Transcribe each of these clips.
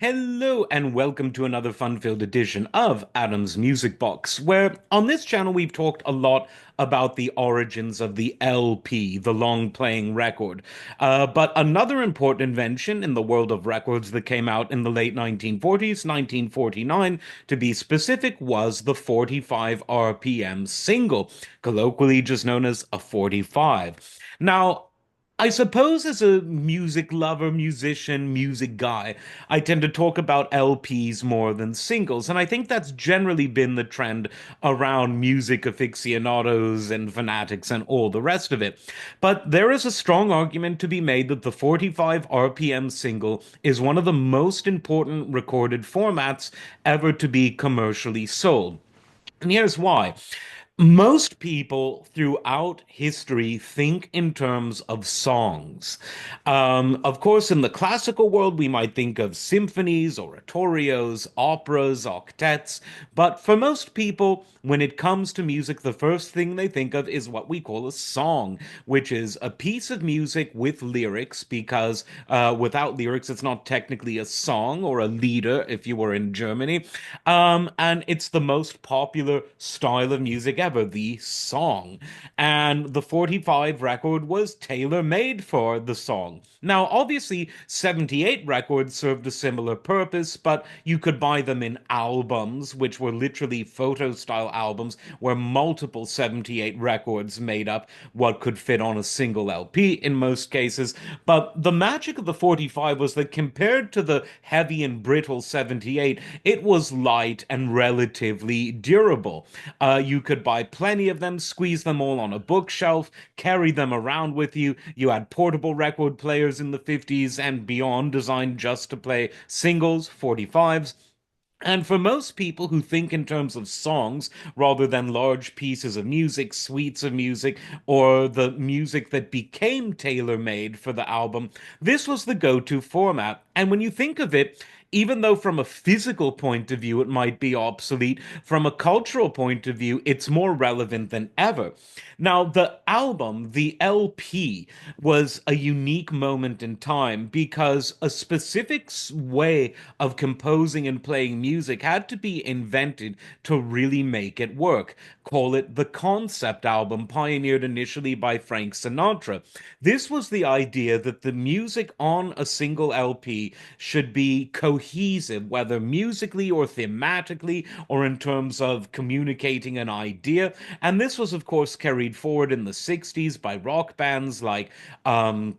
Hello and welcome to another fun-filled edition of Adam's Music Box, where on this channel we've talked a lot about the origins of the LP, the long-playing record. But another important invention in the world of records that came out in the late 1940s, 1949 to be specific, was the 45 RPM single, colloquially just known as a 45. Now, I suppose as a music lover, musician, music guy, I tend to talk about LPs more than singles, and I think that's generally been the trend around music aficionados and fanatics and all the rest of it. But there is a strong argument to be made that the 45 RPM single is one of the most important recorded formats ever to be commercially sold. And here's why. Most people throughout history think in terms of songs. Of course, in the classical world, we might think of symphonies, oratorios, operas, octets. But for most people, when it comes to music, the first thing they think of is what we call a song, which is a piece of music with lyrics, because without lyrics, it's not technically a song or a Lieder if you were in Germany. And it's the most popular style of music ever, the song. And the 45 record was tailor-made for the song. Now, obviously, 78 records served a similar purpose, but you could buy them in albums, which were literally photo-style albums where multiple 78 records made up what could fit on a single LP in most cases. But the magic of the 45 was that compared to the heavy and brittle 78, it was light and relatively durable. You could buy plenty of them, squeeze them all on a bookshelf, carry them around with you. You had portable record players in the 50s and beyond designed just to play singles, 45s. And for most people who think in terms of songs rather than large pieces of music, suites of music, or the music that became tailor-made for the album, this was the go-to format. And when you think of it, even though from a physical point of view it might be obsolete, from a cultural point of view, it's more relevant than ever. Now, the album, the LP, was a unique moment in time because a specific way of composing and playing music had to be invented to really make it work. Call it the concept album, pioneered initially by Frank Sinatra. This was the idea that the music on a single LP should be cohesive, whether musically or thematically or in terms of communicating an idea. And this was, of course, carried forward in the 60s by rock bands like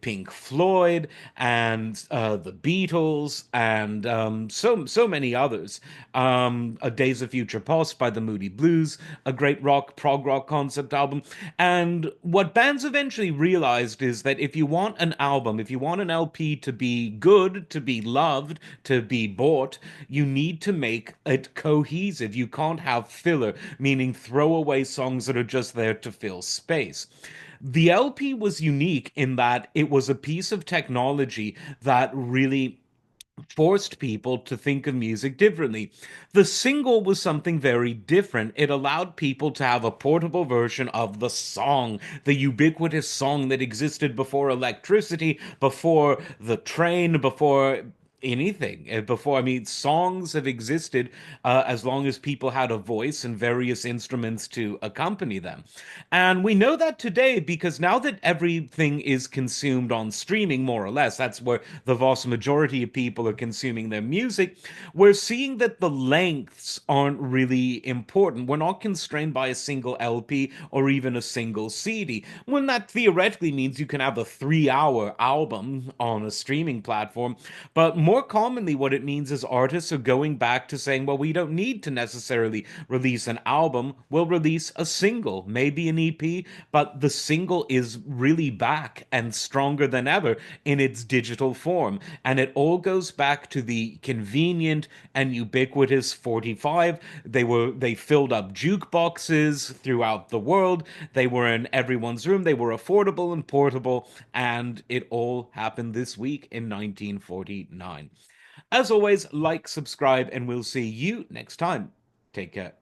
Pink Floyd and the Beatles and so many others. A Days of Future Past by the Moody Blues, a great prog rock concept album. And what bands eventually realized is that if you want an album, if you want an LP to be good, to be loved, to be bought, you need to make it cohesive. You can't have filler, meaning throwaway songs that are just there to fill space. The LP was unique in that it was a piece of technology that really forced people to think of music differently. The single was something very different. It allowed people to have a portable version of the song, the ubiquitous song that existed before electricity, before the train, before anything. Before, I mean, songs have existed as long as people had a voice and various instruments to accompany them. And we know that today because now that everything is consumed on streaming, more or less, that's where the vast majority of people are consuming their music, we're seeing that the lengths aren't really important. We're not constrained by a single LP or even a single CD. When that theoretically means you can have a 3 hour album on a streaming platform. But more commonly, what it means is artists are going back to saying, well, we don't need to necessarily release an album. We'll release a single, maybe an EP, but the single is really back and stronger than ever in its digital form. And it all goes back to the convenient and ubiquitous 45. They filled up jukeboxes throughout the world. They were in everyone's room. They were affordable and portable, and it all happened this week in 1949. As always, like, subscribe, and we'll see you next time. Take care.